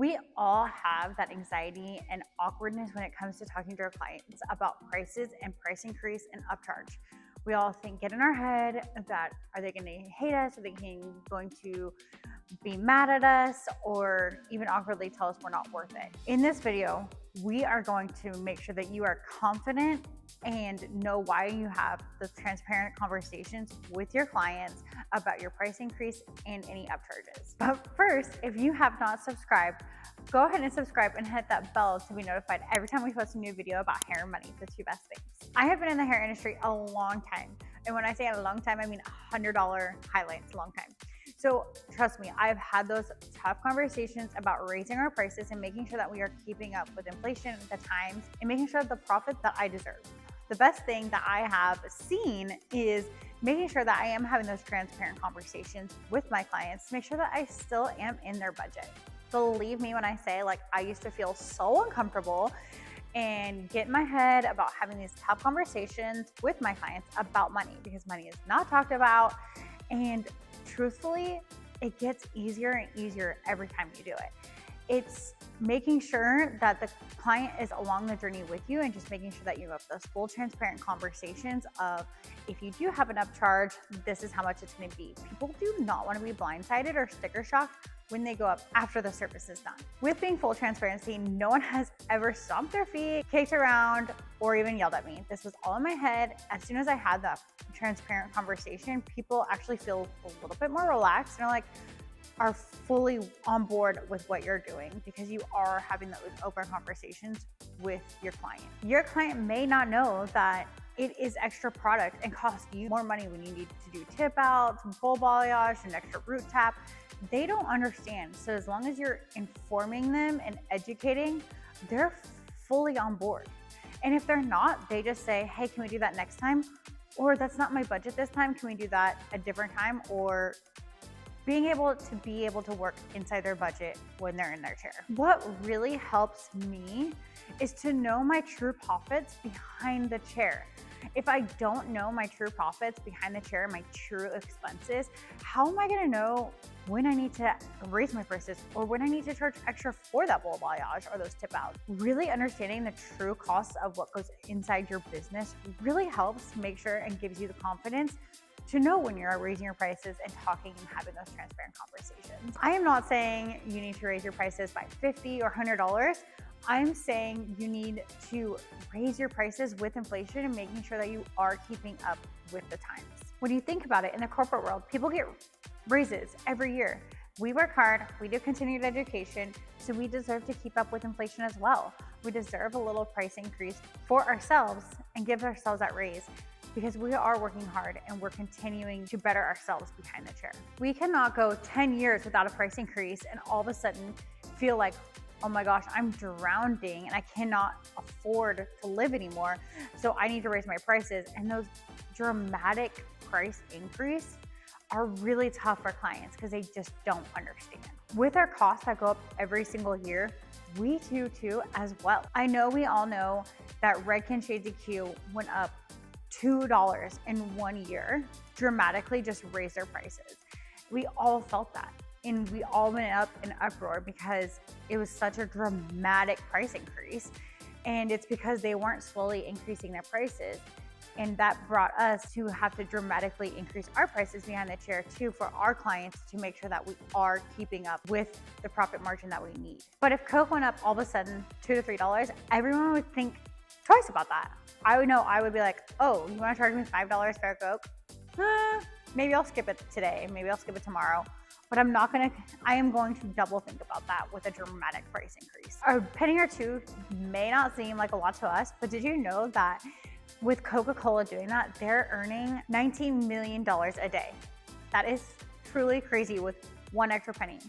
We all have that anxiety and awkwardness when it comes to talking to our clients about prices and price increase and upcharge. We all get in our head that are they going to hate us? Are they going to be mad at us or even awkwardly tell us we're not worth it? In this video, we are going to make sure that you are confident and know why you have the transparent conversations with your clients about your price increase and any upcharges. But first, if you have not subscribed, go ahead and subscribe and hit that bell to be notified every time we post a new video about hair and money, the two best things. I have been in the hair industry a long time. And when I say a long time, I mean $100 highlights, long time. So trust me, I've had those tough conversations about raising our prices and making sure that we are keeping up with inflation, the times, and making sure the profit that I deserve. The best thing that I have seen is making sure that I am having those transparent conversations with my clients to make sure that I still am in their budget. Believe me when I say, I used to feel so uncomfortable and get in my head about having these tough conversations with my clients about money because money is not talked about. And truthfully, it gets easier and easier every time you do it. It's making sure that the client is along the journey with you and just making sure that you have those full transparent conversations of, if you do have an upcharge, this is how much it's going to be. People do not want to be blindsided or sticker shocked when they go up after the service is done. With being full transparency, no one has ever stomped their feet, kicked around, or even yelled at me. This was all in my head. As soon as I had that transparent conversation, people actually feel a little bit more relaxed and are fully on board with what you're doing because you are having those open conversations with your client. Your client may not know that it is extra product and costs you more money when you need to do tip outs, full balayage, and extra root tap. They don't understand. So as long as you're informing them and educating, they're fully on board. And if they're not, they just say, hey, can we do that next time? Or that's not my budget this time. Can we do that a different time? Or being able to work inside their budget when they're in their chair. What really helps me is to know my true profits behind the chair. If I don't know my true profits behind the chair, my true expenses, how am I gonna know when I need to raise my prices or when I need to charge extra for that full balayage or those tip outs? Really understanding the true costs of what goes inside your business really helps make sure and gives you the confidence to know when you're raising your prices and talking and having those transparent conversations. I am not saying you need to raise your prices by $50 or $100. I'm saying you need to raise your prices with inflation and making sure that you are keeping up with the times. When you think about it, in the corporate world, people get raises every year. We work hard, we do continued education, so we deserve to keep up with inflation as well. We deserve a little price increase for ourselves and give ourselves that raise, because we are working hard and we're continuing to better ourselves behind the chair. We cannot go 10 years without a price increase and all of a sudden feel like, oh my gosh, I'm drowning and I cannot afford to live anymore, so I need to raise my prices. And those dramatic price increase are really tough for clients because they just don't understand. With our costs that go up every single year, we do too as well. I know we all know that Redken Shades EQ went up $2 in 1 year, dramatically just raised their prices. We all felt that. And we all went up in uproar because it was such a dramatic price increase. And it's because they weren't slowly increasing their prices. And that brought us to have to dramatically increase our prices behind the chair too for our clients to make sure that we are keeping up with the profit margin that we need. But if Coke went up all of a sudden $2 to $3, everyone would think twice about that. I would know, I would be like, oh, you want to charge me $5 for a Coke? Maybe I'll skip it today. Maybe I'll skip it tomorrow. But I am going to double think about that with a dramatic price increase. A penny or two may not seem like a lot to us, but did you know that with Coca-Cola doing that, they're earning $19 million a day? That is truly crazy with one extra penny.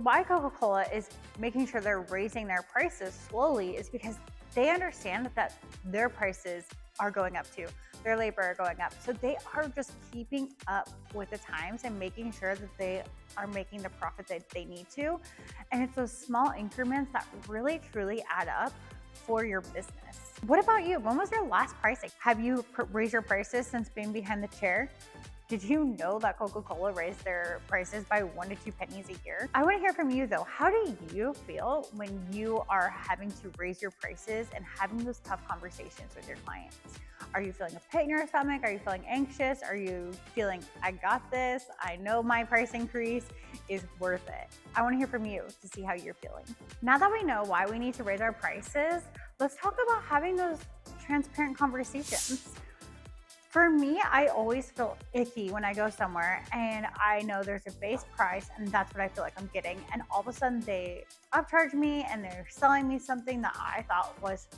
Why Coca-Cola is making sure they're raising their prices slowly is because they understand that their prices are going up too. Their labor are going up. So they are just keeping up with the times and making sure that they are making the profit that they need to. And it's those small increments that really truly add up for your business. What about you? When was your last pricing? Have you raised your prices since being behind the chair? Did you know that Coca-Cola raised their prices by 1 to 2 pennies a year? I want to hear from you though. How do you feel when you are having to raise your prices and having those tough conversations with your clients? Are you feeling a pit in your stomach? Are you feeling anxious? Are you feeling, I got this, I know my price increase is worth it? I want to hear from you to see how you're feeling. Now that we know why we need to raise our prices, let's talk about having those transparent conversations. For me, I always feel icky when I go somewhere and I know there's a base price and that's what I feel like I'm getting. And all of a sudden they upcharge me and they're selling me something that I thought was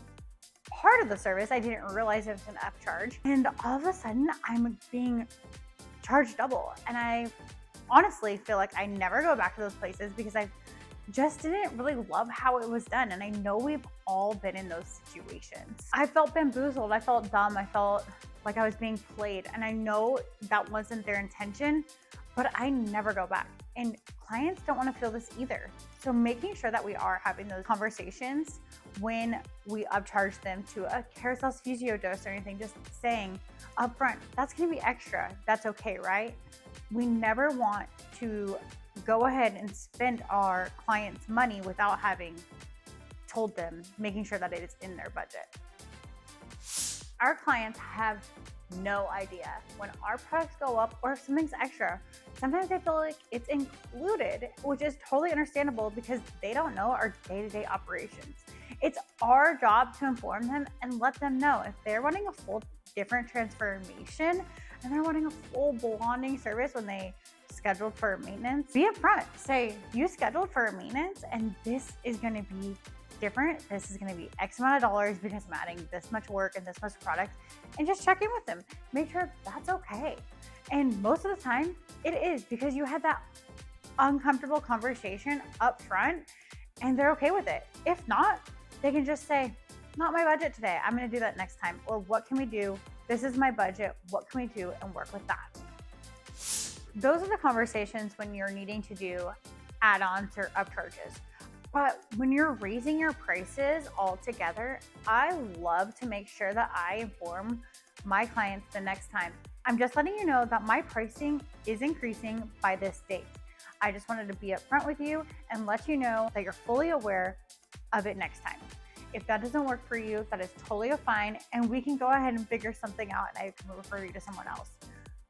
part of the service. I didn't realize it was an upcharge. And all of a sudden I'm being charged double. And I honestly feel like I never go back to those places because I just didn't really love how it was done. And I know we've all been in those situations. I felt bamboozled. I felt dumb. I felt like I was being played. And I know that wasn't their intention, but I never go back. And clients don't want to feel this either. So making sure that we are having those conversations when we upcharge them to a hairstylist physio dose or anything, just saying upfront, that's going to be extra. That's okay, right? We never want to go ahead and spend our clients' money without having told them, making sure that it is in their budget. Our clients have no idea when our products go up or if something's extra. Sometimes they feel like it's included, which is totally understandable because they don't know our day-to-day operations. It's our job to inform them and let them know if they're wanting a full different transformation and they're wanting a full blonding service when they scheduled for maintenance. Be upfront. Say, you scheduled for maintenance and this is going to be different. This is going to be X amount of dollars because I'm adding this much work and this much product, and just check in with them. Make sure that's okay. And most of the time it is because you had that uncomfortable conversation up front and they're okay with it. If not, they can just say, not my budget today. I'm going to do that next time. Or what can we do? This is my budget. What can we do? And work with that. Those are the conversations when you're needing to do add-ons or upcharges. But when you're raising your prices all together, I love to make sure that I inform my clients the next time. I'm just letting you know that my pricing is increasing by this date. I just wanted to be upfront with you and let you know that you're fully aware of it next time. If that doesn't work for you, that is totally fine, and we can go ahead and figure something out and I can refer you to someone else.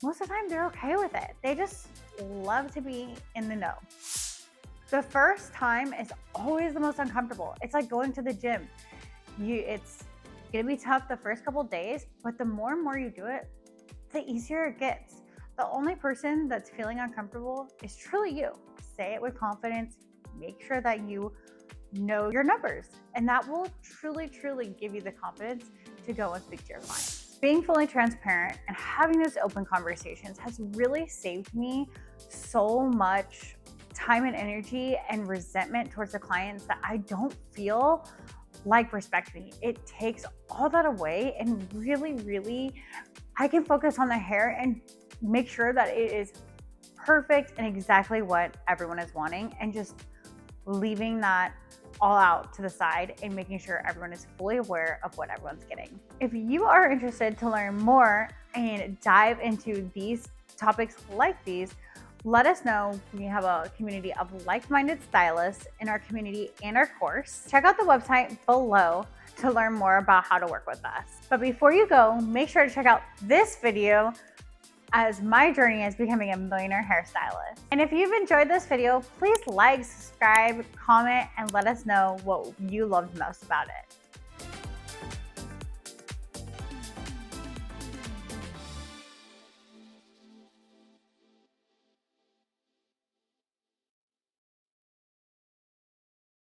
Most of the time, they're okay with it. They just love to be in the know. The first time is always the most uncomfortable. It's like going to the gym. It's gonna be tough the first couple days, but the more and more you do it, the easier it gets. The only person that's feeling uncomfortable is truly you. Say it with confidence. Make sure that you know your numbers, and that will truly, truly give you the confidence to go and speak to your clients. Being fully transparent and having those open conversations has really saved me so much time and energy and resentment towards the clients that I don't feel like respect me. It takes all that away, and really, really, I can focus on the hair and make sure that it is perfect and exactly what everyone is wanting, and just leaving that all out to the side and making sure everyone is fully aware of what everyone's getting. If you are interested to learn more and dive into these topics like these, let us know. We have a community of like-minded stylists in our community and our course. Check out the website below to learn more about how to work with us. But before you go, make sure to check out this video as my journey is becoming a millionaire hairstylist. And if you've enjoyed this video, please like, subscribe, comment, and let us know what you loved most about it.